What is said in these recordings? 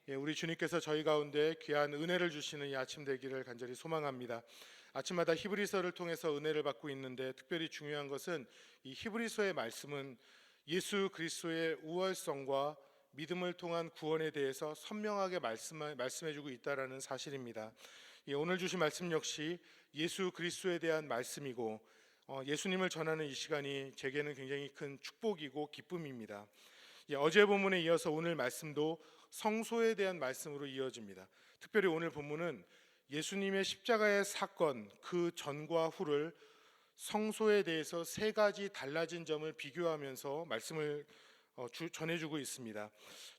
우리 주님께서 저희 가운데 귀한 은혜를 주시는 이 아침 되기를 간절히 소망합니다. 아침마다 히브리서를 통해서 은혜를 받고 있는데 특별히 중요한 것은 이 히브리서의 말씀은 예수 그리스도의 우월성과 믿음을 통한 구원에 대해서 선명하게 말씀해주고 있다라는 사실입니다. 오늘 주신 말씀 역시 예수 그리스도에 대한 말씀이고 예수님을 전하는 이 시간이 제게는 굉장히 큰 축복이고 기쁨입니다. 어제 본문에 이어서 오늘 말씀도 성소에 대한 말씀으로 이어집니다. 특별히 오늘 본문은 예수님의 십자가의 사건 그 전과 후를 성소에 대해서 세 가지 달라진 점을 비교하면서 말씀을 전해주고 있습니다.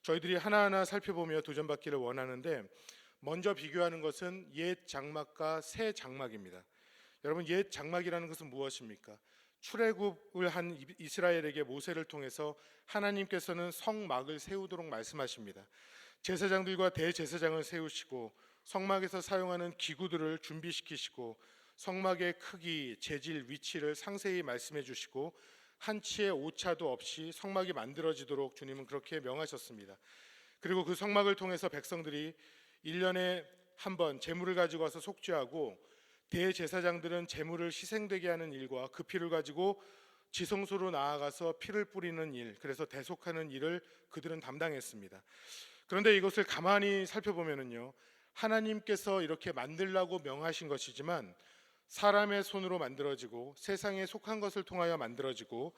저희들이 하나하나 살펴보며 도전받기를 원하는데 먼저 비교하는 것은 옛 장막과 새 장막입니다. 여러분, 옛 장막이라는 것은 무엇입니까? 출애굽을 한 이스라엘에게 모세를 통해서 하나님께서는 성막을 세우도록 말씀하십니다. 제사장들과 대제사장을 세우시고 성막에서 사용하는 기구들을 준비시키시고 성막의 크기, 재질, 위치를 상세히 말씀해 주시고 한 치의 오차도 없이 성막이 만들어지도록 주님은 그렇게 명하셨습니다. 그리고 그 성막을 통해서 백성들이 1년에 한 번 제물을 가지고 와서 속죄하고 대제사장들은 제물을 희생되게 하는 일과 그 피를 가지고 지성소로 나아가서 피를 뿌리는 일, 그래서 대속하는 일을 그들은 담당했습니다. 그런데 이것을 가만히 살펴보면요, 하나님께서 이렇게 만들라고 명하신 것이지만 사람의 손으로 만들어지고 세상에 속한 것을 통하여 만들어지고,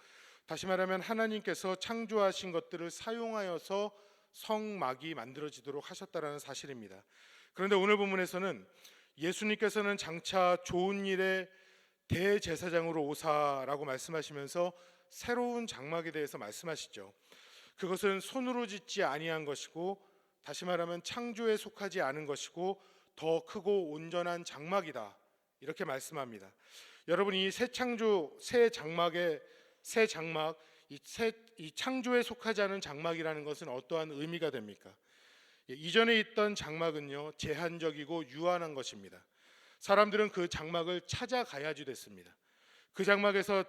다시 말하면 하나님께서 창조하신 것들을 사용하여서 성막이 만들어지도록 하셨다라는 사실입니다. 그런데 오늘 본문에서는 예수님께서는 장차 좋은 일의 대제사장으로 오사라고 말씀하시면서 새로운 장막에 대해서 말씀하시죠. 그것은 손으로 짓지 아니한 것이고, 다시 말하면 창조에 속하지 않은 것이고 더 크고 온전한 장막이다, 이렇게 말씀합니다. 여러분, 이 새 창조, 새 장막의 새 장막, 이 창조에 속하지 않은 장막이라는 것은 어떠한 의미가 됩니까? 이전에 있던 장막은요, 제한적이고 유한한 것입니다. 사람들은 그 장막을 찾아가야지 됐습니다. 그 장막에서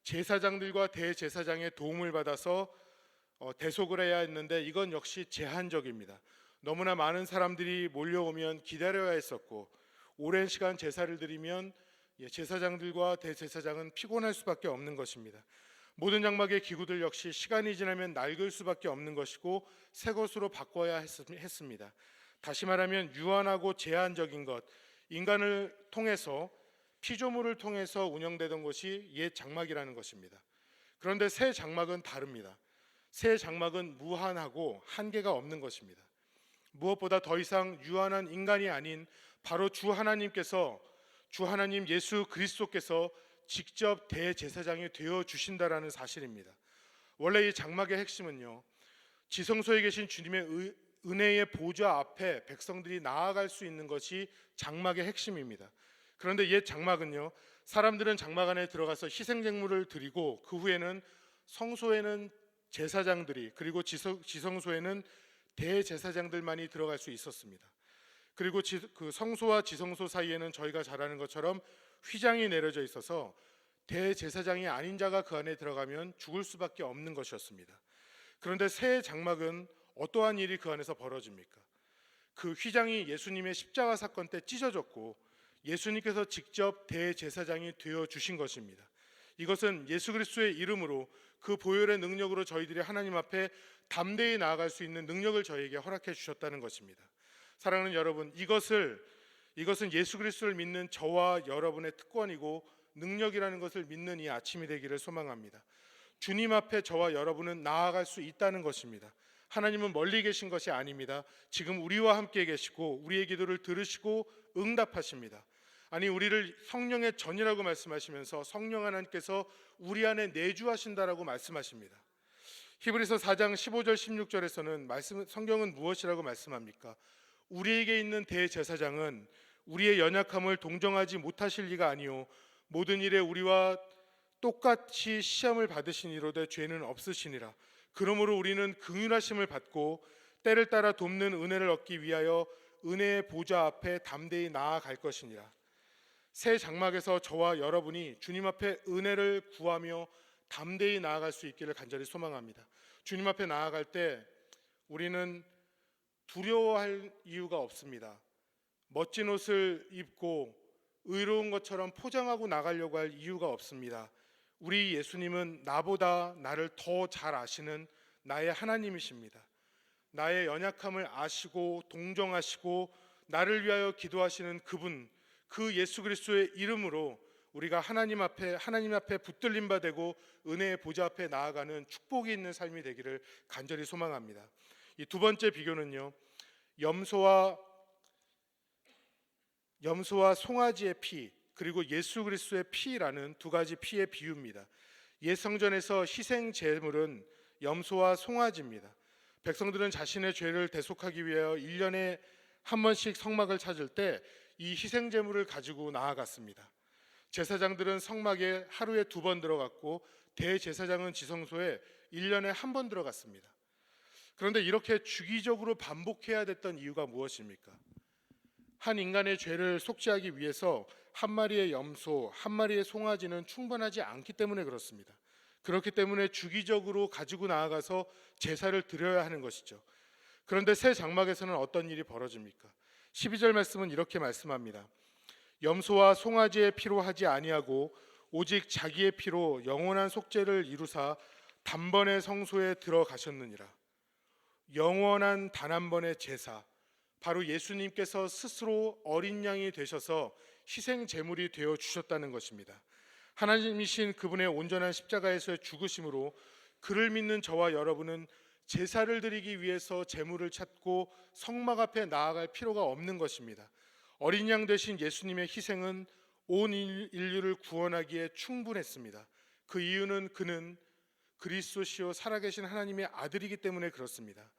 제사장들과 대제사장의 도움을 받아서 대속을 해야 했는데 이건 역시 제한적입니다. 너무나 많은 사람들이 몰려오면 기다려야 했었고, 오랜 시간 제사를 드리면 제사장들과 대제사장은 피곤할 수밖에 없는 것입니다. 모든 장막의 기구들 역시 시간이 지나면 낡을 수밖에 없는 것이고 새 것으로 바꿔야 했습니다. 다시 말하면 유한하고 제한적인 것, 인간을 통해서, 피조물을 통해서 운영되던 것이 옛 장막이라는 것입니다. 그런데 새 장막은 다릅니다. 새 장막은 무한하고 한계가 없는 것입니다. 무엇보다 더 이상 유한한 인간이 아닌 바로 주 하나님께서, 주 하나님 예수 그리스도께서 직접 대제사장이 되어 주신다라는 사실입니다. 원래 이 장막의 핵심은요, 지성소에 계신 주님의 은혜의 보좌 앞에 백성들이 나아갈 수 있는 것이 장막의 핵심입니다. 그런데 옛 장막은요, 사람들은 장막 안에 들어가서 희생제물을 드리고 그 후에는 성소에는 제사장들이, 그리고 지성소에는 대제사장들만이 들어갈 수 있었습니다. 그리고 그 성소와 지성소 사이에는 저희가 잘 아는 것처럼 휘장이 내려져 있어서 대제사장이 아닌 자가 그 안에 들어가면 죽을 수밖에 없는 것이었습니다. 그런데 새 장막은 어떠한 일이 그 안에서 벌어집니까? 그 휘장이 예수님의 십자가 사건 때 찢어졌고 예수님께서 직접 대제사장이 되어 주신 것입니다. 이것은 예수 그리스도의 이름으로, 그 보혈의 능력으로 저희들이 하나님 앞에 담대히 나아갈 수 있는 능력을 저희에게 허락해 주셨다는 것입니다. 사랑하는 여러분, 이것은 예수 그리스도를 믿는 저와 여러분의 특권이고 능력이라는 것을 믿는 이 아침이 되기를 소망합니다. 주님 앞에 저와 여러분은 나아갈 수 있다는 것입니다. 하나님은 멀리 계신 것이 아닙니다. 지금 우리와 함께 계시고 우리의 기도를 들으시고 응답하십니다. 아니, 우리를 성령의 전이라고 말씀하시면서 성령 하나님께서 우리 안에 내주하신다라고 말씀하십니다. 히브리서 4장 15절 16절에서는 성경은 무엇이라고 말씀합니까? 우리에게 있는 대제사장은 우리의 연약함을 동정하지 못하실 리가 아니요 모든 일에 우리와 똑같이 시험을 받으시니로되 죄는 없으시니라. 그러므로 우리는 긍휼하심을 받고 때를 따라 돕는 은혜를 얻기 위하여 은혜의 보좌 앞에 담대히 나아갈 것이니라. 새 장막에서 저와 여러분이 주님 앞에 은혜를 구하며 담대히 나아갈 수 있기를 간절히 소망합니다. 주님 앞에 나아갈 때 우리는 두려워할 이유가 없습니다. 멋진 옷을 입고 의로운 것처럼 포장하고 나가려고 할 이유가 없습니다. 우리 예수님은 나보다 나를 더 잘 아시는 나의 하나님이십니다. 나의 연약함을 아시고 동정하시고 나를 위하여 기도하시는 그분, 그 예수 그리스도의 이름으로 우리가 하나님 앞에 붙들림 바 되고 은혜의 보좌 앞에 나아가는 축복이 있는 삶이 되기를 간절히 소망합니다. 이 두 번째 비교는요, 염소와 송아지의 피, 그리고 예수 그리스도의 피라는 두 가지 피의 비유입니다. 옛 성전에서 희생 제물은 염소와 송아지입니다. 백성들은 자신의 죄를 대속하기 위하여 1년에 한 번씩 성막을 찾을 때 이 희생 제물을 가지고 나아갔습니다. 제사장들은 성막에 하루에 2번 들어갔고 대제사장은 지성소에 1년에 한 번 들어갔습니다. 그런데 이렇게 주기적으로 반복해야 됐던 이유가 무엇입니까? 한 인간의 죄를 속죄하기 위해서 한 마리의 염소, 한 마리의 송아지는 충분하지 않기 때문에 그렇습니다. 그렇기 때문에 주기적으로 가지고 나아가서 제사를 드려야 하는 것이죠. 그런데 새 장막에서는 어떤 일이 벌어집니까? 12절 말씀은 이렇게 말씀합니다. 염소와 송아지의 피로 하지 아니하고 오직 자기의 피로 영원한 속죄를 이루사 단번에 성소에 들어가셨느니라. 영원한 단 한 번의 제사, 바로 예수님께서 스스로 어린 양이 되셔서 희생 제물이 되어 주셨다는 것입니다. 하나님이신 그분의 온전한 십자가에서의 죽으심으로 그를 믿는 저와 여러분은 제사를 드리기 위해서 제물을 찾고 성막 앞에 나아갈 필요가 없는 것입니다. 어린 양 되신 예수님의 희생은 온 인류를 구원하기에 충분했습니다. 그 이유는 그는 그리스도시요 살아계신 하나님의 아들이기 때문에 그렇습니다.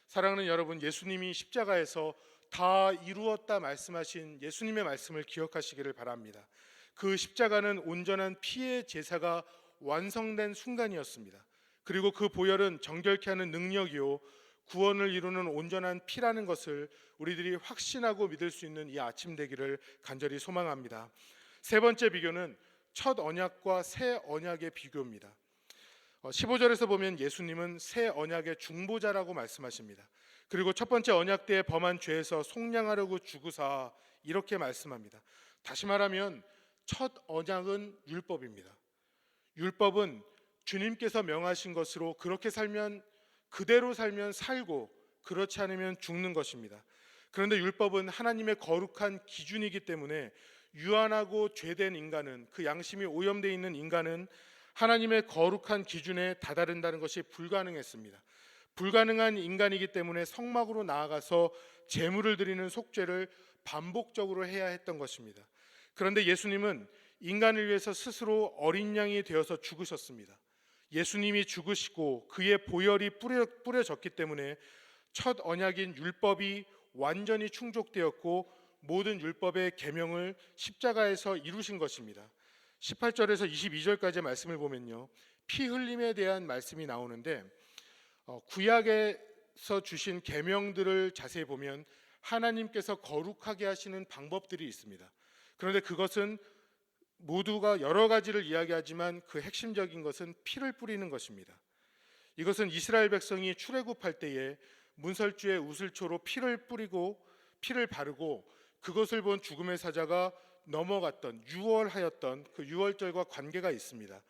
사랑하는 여러분, 예수님이 십자가에서 다 이루었다 말씀하신 예수님의 말씀을 기억하시기를 바랍니다. 그 십자가는 온전한 피의 제사가 완성된 순간이었습니다. 그리고 그 보혈은 정결케 하는 능력이요 구원을 이루는 온전한 피라는 것을 우리들이 확신하고 믿을 수 있는 이 아침 되기를 간절히 소망합니다. 세 번째 비교는 첫 언약과 새 언약의 비교입니다. 15절에서 보면 예수님은 새 언약의 중보자라고 말씀하십니다. 그리고 첫 번째 언약 때에 범한 죄에서 속량하려고 죽으사 이렇게 말씀합니다. 다시 말하면 첫 언약은 율법입니다. 율법은 주님께서 명하신 것으로 그렇게 살면 그대로 살면 살고 그렇지 않으면 죽는 것입니다. 그런데 율법은 하나님의 거룩한 기준이기 때문에 유한하고 죄된 인간은, 그 양심이 오염되어 있는 인간은 하나님의 거룩한 기준에 다다른다는 것이 불가능했습니다. 불가능한 인간이기 때문에 성막으로 나아가서 제물을 드리는 속죄를 반복적으로 해야 했던 것입니다. 그런데 예수님은 인간을 위해서 스스로 어린 양이 되어서 죽으셨습니다. 예수님이 죽으시고 그의 보혈이 뿌려졌기 때문에 첫 언약인 율법이 완전히 충족되었고 모든 율법의 계명을 십자가에서 이루신 것입니다. 18절에서 22절까지 말씀을 보면요, 피 흘림에 대한 말씀이 나오는데 구약에서 주신 계명들을 자세히 보면 하나님께서 거룩하게 하시는 방법들이 있습니다. 그런데 그것은 모두가 여러 가지를 이야기하지만 그 핵심적인 것은 피를 뿌리는 것입니다. 이것은 이스라엘 백성이 출애굽할 때에 문설주의 우슬초로 피를 뿌리고 피를 바르고 그것을 본 죽음의 사자가 넘어갔던, 유월하였던 그 유월절과 관계가 있습니다.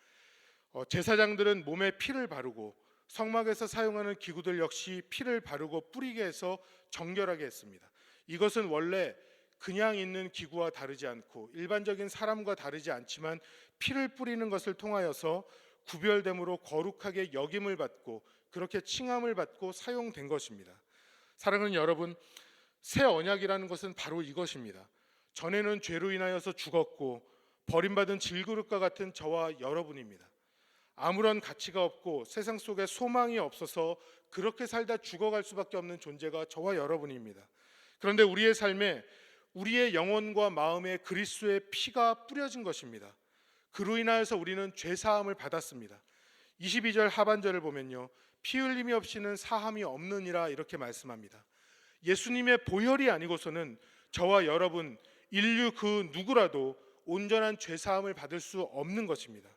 제사장들은 몸에 피를 바르고 성막에서 사용하는 기구들 역시 피를 바르고 뿌리게 해서 정결하게 했습니다. 이것은 원래 그냥 있는 기구와 다르지 않고 일반적인 사람과 다르지 않지만 피를 뿌리는 것을 통하여서 구별됨으로 거룩하게 여김을 받고 그렇게 칭함을 받고 사용된 것입니다. 사랑하는 여러분, 새 언약이라는 것은 바로 이것입니다. 전에는 죄로 인하여서 죽었고 버림받은 질그릇과 같은 저와 여러분입니다. 아무런 가치가 없고 세상 속에 소망이 없어서 그렇게 살다 죽어갈 수밖에 없는 존재가 저와 여러분입니다. 그런데 우리의 삶에 우리의 영혼과 마음에 그리스도의 피가 뿌려진 것입니다. 그로 인하여서 우리는 죄사함을 받았습니다. 22절 하반절을 보면요, 피 흘림이 없이는 사함이 없느니라 이렇게 말씀합니다. 예수님의 보혈이 아니고서는 저와 여러분, 인류 그 누구라도 온전한 죄사함을 받을 수 없는 것입니다.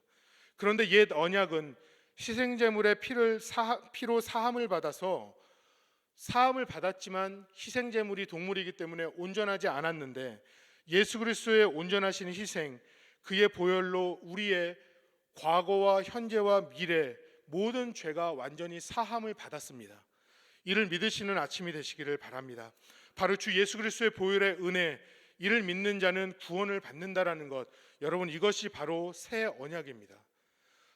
그런데 옛 언약은 희생제물의 피로 사함을 받아서 사함을 받았지만 희생제물이 동물이기 때문에 온전하지 않았는데 예수 그리스도의 온전하신 희생, 그의 보혈로 우리의 과거와 현재와 미래 모든 죄가 완전히 사함을 받았습니다. 이를 믿으시는 아침이 되시기를 바랍니다. 바로 주 예수 그리스도의 보혈의 은혜, 이를 믿는 자는 구원을 받는다라는 것, 여러분 이것이 바로 새 언약입니다.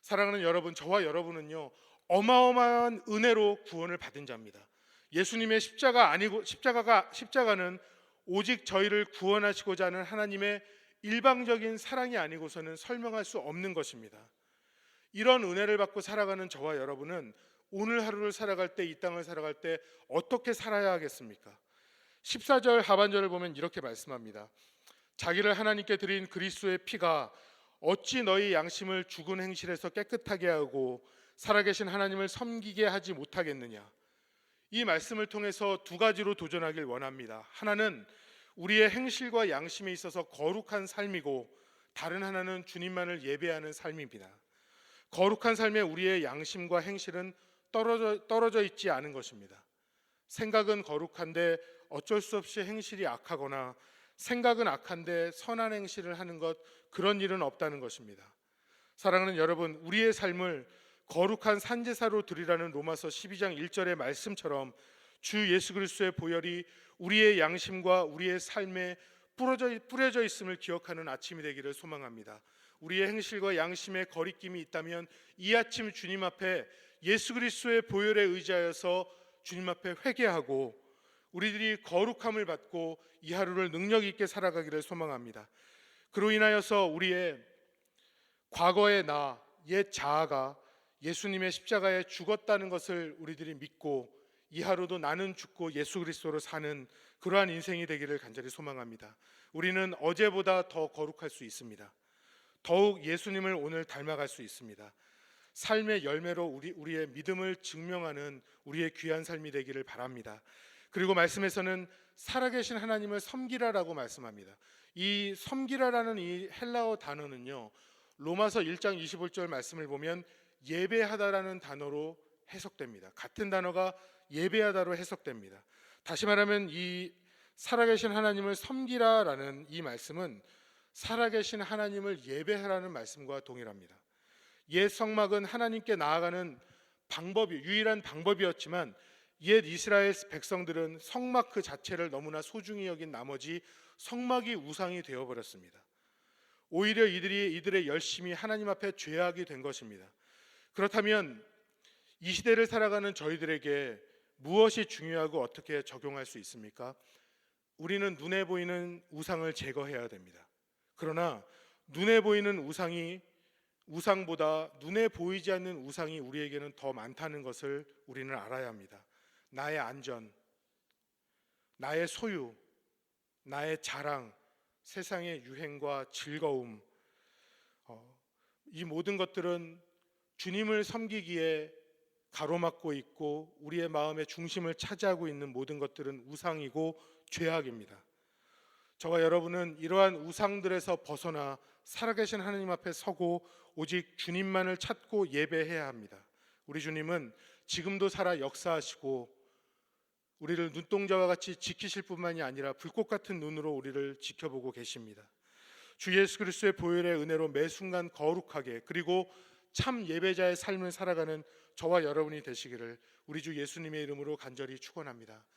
사랑하는 여러분, 저와 여러분은요 어마어마한 은혜로 구원을 받은 자입니다. 예수님의 십자가는 오직 저희를 구원하시고자 하는 하나님의 일방적인 사랑이 아니고서는 설명할 수 없는 것입니다. 이런 은혜를 받고 살아가는 저와 여러분은 오늘 하루를 살아갈 때, 이 땅을 살아갈 때 어떻게 살아야 하겠습니까? 14절 하반절을 보면 이렇게 말씀합니다. 자기를 하나님께 드린 그리스도의 피가 어찌 너희 양심을 죽은 행실에서 깨끗하게 하고 살아계신 하나님을 섬기게 하지 못하겠느냐. 이 말씀을 통해서 두 가지로 도전하길 원합니다. 하나는 우리의 행실과 양심에 있어서 거룩한 삶이고, 다른 하나는 주님만을 예배하는 삶입니다. 거룩한 삶에 우리의 양심과 행실은 떨어져 있지 않은 것입니다. 생각은 거룩한데 어쩔 수 없이 행실이 악하거나, 생각은 악한데 선한 행실을 하는 것, 그런 일은 없다는 것입니다. 사랑하는 여러분, 우리의 삶을 거룩한 산제사로 드리라는 로마서 12장 1절의 말씀처럼 주 예수 그리스도의 보혈이 우리의 양심과 우리의 삶에 뿌려져 있음을 기억하는 아침이 되기를 소망합니다. 우리의 행실과 양심에 거리낌이 있다면 이 아침 주님 앞에 예수 그리스도의 보혈에 의지하여서 주님 앞에 회개하고 우리들이 거룩함을 받고 이 하루를 능력 있게 살아가기를 소망합니다. 그로 인하여서 우리의 과거의 나, 옛 자아가 예수님의 십자가에 죽었다는 것을 우리들이 믿고 이 하루도 나는 죽고 예수 그리스도로 사는 그러한 인생이 되기를 간절히 소망합니다. 우리는 어제보다 더 거룩할 수 있습니다. 더욱 예수님을 오늘 닮아갈 수 있습니다. 삶의 열매로 우리의 믿음을 증명하는 우리의 귀한 삶이 되기를 바랍니다. 그리고 말씀에서는 살아계신 하나님을 섬기라라고 말씀합니다. 이 섬기라라는 이 헬라어 단어는요, 로마서 1장 25절 말씀을 보면 예배하다라는 단어로 해석됩니다. 같은 단어가 예배하다로 해석됩니다. 다시 말하면 이 살아계신 하나님을 섬기라라는 이 말씀은 살아계신 하나님을 예배하라는 말씀과 동일합니다. 옛 성막은 하나님께 나아가는 유일한 방법이었지만 옛 이스라엘 백성들은 성막 그 자체를 너무나 소중히 여긴 나머지 성막이 우상이 되어버렸습니다. 오히려 이들의 열심이 하나님 앞에 죄악이 된 것입니다. 그렇다면 이 시대를 살아가는 저희들에게 무엇이 중요하고 어떻게 적용할 수 있습니까? 우리는 눈에 보이는 우상을 제거해야 됩니다. 그러나 눈에 보이는 우상보다 눈에 보이지 않는 우상이 우리에게는 더 많다는 것을 우리는 알아야 합니다. 나의 안전, 나의 소유, 나의 자랑, 세상의 유행과 즐거움, 이 모든 것들은 주님을 섬기기에 가로막고 있고 우리의 마음의 중심을 차지하고 있는 모든 것들은 우상이고 죄악입니다. 저와 여러분은 이러한 우상들에서 벗어나 살아계신 하나님 앞에 서고 오직 주님만을 찾고 예배해야 합니다. 우리 주님은 지금도 살아 역사하시고 우리를 눈동자와 같이 지키실 뿐만이 아니라 불꽃 같은 눈으로 우리를 지켜보고 계십니다. 주 예수 그리스도의 보혈의 은혜로 매 순간 거룩하게, 그리고 참 예배자의 삶을 살아가는 저와 여러분이 되시기를 우리 주 예수님의 이름으로 간절히 축원합니다.